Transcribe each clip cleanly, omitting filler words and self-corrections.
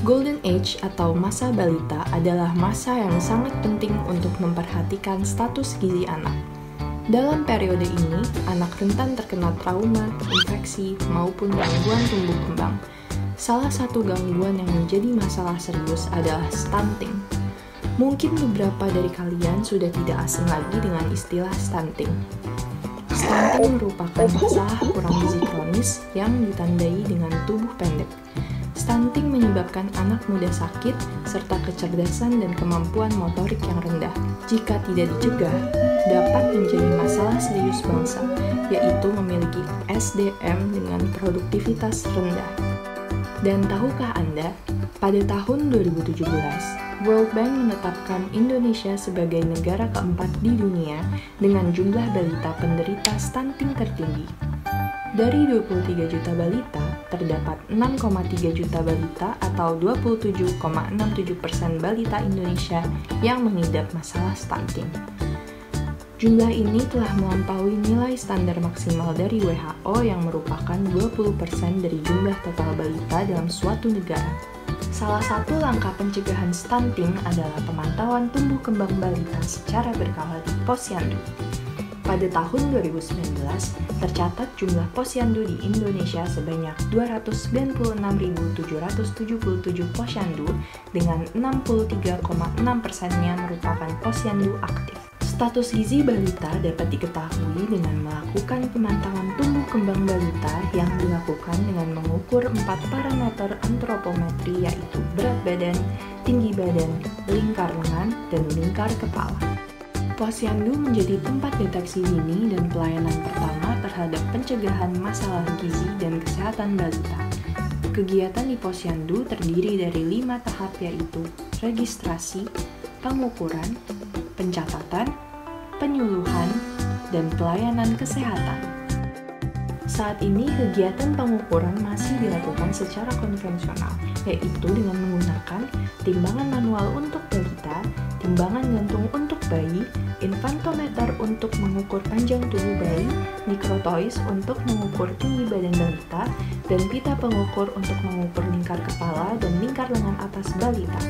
Golden Age atau masa balita adalah masa yang sangat penting untuk memperhatikan status gizi anak. Dalam periode ini, anak rentan terkena trauma, infeksi, maupun gangguan tumbuh kembang. Salah satu gangguan yang menjadi masalah serius adalah stunting. Mungkin beberapa dari kalian sudah tidak asing lagi dengan istilah stunting. Stunting merupakan masalah kurang gizi kronis yang ditandai dengan tubuh pendek. Stunting menyebabkan anak muda sakit, serta kecerdasan dan kemampuan motorik yang rendah. Jika tidak dicegah, dapat menjadi masalah serius bangsa, yaitu memiliki SDM dengan produktivitas rendah. Dan tahukah Anda, pada tahun 2017, World Bank menetapkan Indonesia sebagai negara keempat di dunia dengan jumlah balita penderita stunting tertinggi. Dari 23 juta balita, terdapat 6,3 juta balita atau 27,67% balita Indonesia yang mengidap masalah stunting. Jumlah ini telah melampaui nilai standar maksimal dari WHO yang merupakan 20% dari jumlah total balita dalam suatu negara. Salah satu langkah pencegahan stunting adalah pemantauan tumbuh kembang balita secara berkala di posyandu. Pada tahun 2019, tercatat jumlah posyandu di Indonesia sebanyak 296.777 posyandu dengan 63,6%-nya merupakan posyandu aktif. Status gizi balita dapat diketahui dengan melakukan pemantauan tumbuh kembang balita yang dilakukan dengan mengukur 4 parameter antropometri yaitu berat badan, tinggi badan, lingkar lengan, dan lingkar kepala. Posyandu menjadi tempat deteksi dini dan pelayanan pertama terhadap pencegahan masalah gizi dan kesehatan balita. Kegiatan di posyandu terdiri dari 5 tahap yaitu registrasi, pengukuran, pencatatan, penyuluhan, dan pelayanan kesehatan. Saat ini kegiatan pengukuran masih dilakukan secara konvensional, yaitu dengan menggunakan timbangan manual untuk balita, timbangan jantung untuk bayi, infantometer untuk mengukur panjang tubuh bayi, mikrotois untuk mengukur tinggi badan balita, dan pita pengukur untuk mengukur lingkar kepala dan lingkar lengan atas balita.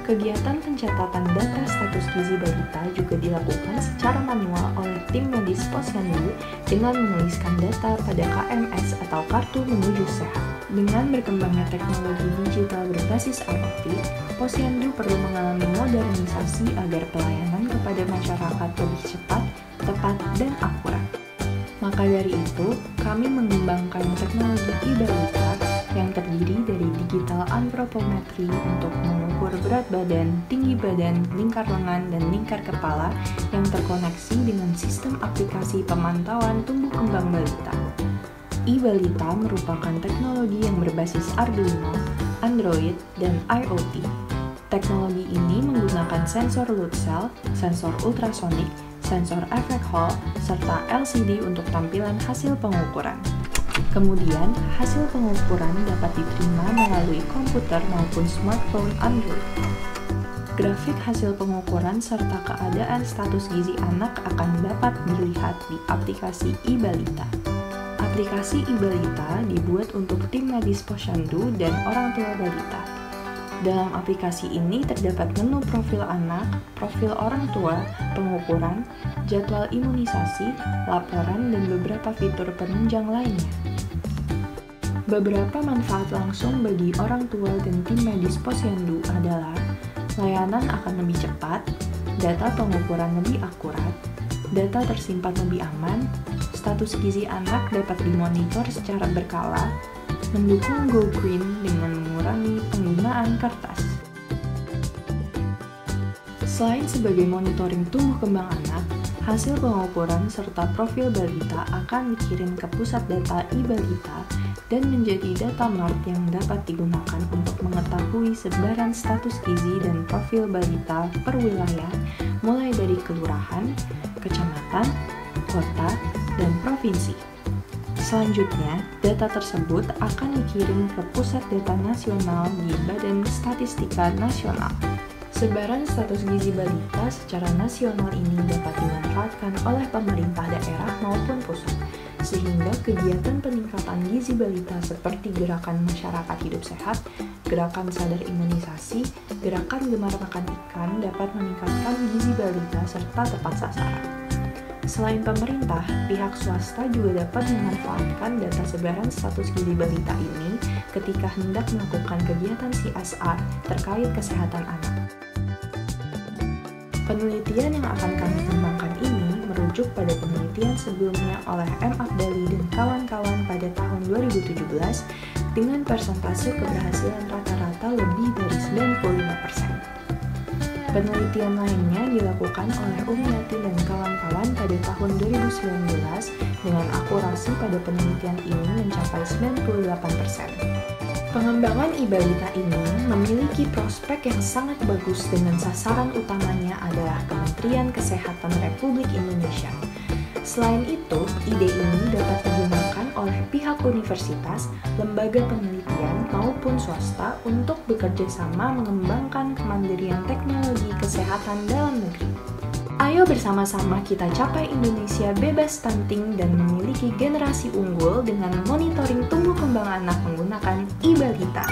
Kegiatan pencatatan data status gizi balita juga dilakukan secara manual oleh tim medis posyandu dengan menuliskan data pada KMS atau Kartu Menuju Sehat. Dengan berkembangnya teknologi digital berbasis IoT, posyandu perlu mengalami modernisasi agar pelayanan kepada masyarakat lebih cepat, tepat, dan akurat. Maka dari itu, kami mengembangkan teknologi e-balita yang terdiri dari digital antropometri untuk mengukur berat badan, tinggi badan, lingkar lengan, dan lingkar kepala yang terkoneksi dengan sistem aplikasi pemantauan tumbuh kembang balita. E-balita merupakan teknologi yang berbasis Arduino, Android, dan IoT. Teknologi ini menggunakan sensor load cell, sensor ultrasonik, sensor efek Hall, serta LCD untuk tampilan hasil pengukuran. Kemudian, hasil pengukuran dapat diterima melalui komputer maupun smartphone Android. Grafik hasil pengukuran serta keadaan status gizi anak akan dapat dilihat di aplikasi e-balita. Aplikasi e-balita dibuat untuk tim medis posyandu dan orang tua balita. Dalam aplikasi ini terdapat menu profil anak, profil orang tua, pengukuran, jadwal imunisasi, laporan, dan beberapa fitur penunjang lainnya. Beberapa manfaat langsung bagi orang tua dan tim medis posyandu adalah layanan akan lebih cepat, data pengukuran lebih akurat, data tersimpan lebih aman, status gizi anak dapat dimonitor secara berkala, mendukung Go Green dengan mengurangi penggunaan kertas. Selain sebagai monitoring tumbuh kembang anak, hasil pengukuran serta profil balita akan dikirim ke pusat data e-balita dan menjadi data mart yang dapat digunakan untuk mengetahui sebaran status gizi dan profil balita per wilayah, mulai dari kelurahan, kecamatan, kota, dan provinsi. Selanjutnya, data tersebut akan dikirim ke Pusat Data Nasional di Badan Statistika Nasional. Sebaran status gizi balita secara nasional ini dapat dimanfaatkan oleh pemerintah daerah maupun pusat. sehingga kegiatan peningkatan gizi balita seperti gerakan masyarakat hidup sehat, gerakan sadar imunisasi, gerakan gemar makan ikan dapat meningkatkan gizi balita serta tepat sasaran. Selain pemerintah, pihak swasta juga dapat memanfaatkan data sebaran status gizi balita ini ketika hendak melakukan kegiatan CSR terkait kesehatan anak. Penelitian yang akan kami kembangkan ini merujuk pada penelitian sebelumnya oleh M. Afdali dan kawan-kawan pada tahun 2017 dengan persentase keberhasilan rata-rata lebih dari 95%. Penelitian lainnya dilakukan oleh Umiati dan kawan-kawan pada tahun 2019 dengan akurasi pada penelitian ini mencapai 98%. Pengembangan e-balita ini memiliki prospek yang sangat bagus dengan sasaran utamanya adalah Kementerian Kesehatan Republik Indonesia. Selain itu, ide ini dapat digunakan oleh pihak universitas, lembaga penelitian, maupun swasta untuk bekerja sama mengembangkan kemandirian teknologi kesehatan dalam negeri. Ayo bersama-sama kita capai Indonesia bebas stunting dan memiliki generasi unggul dengan monitoring tumbuh kembang anak menggunakan e-balita.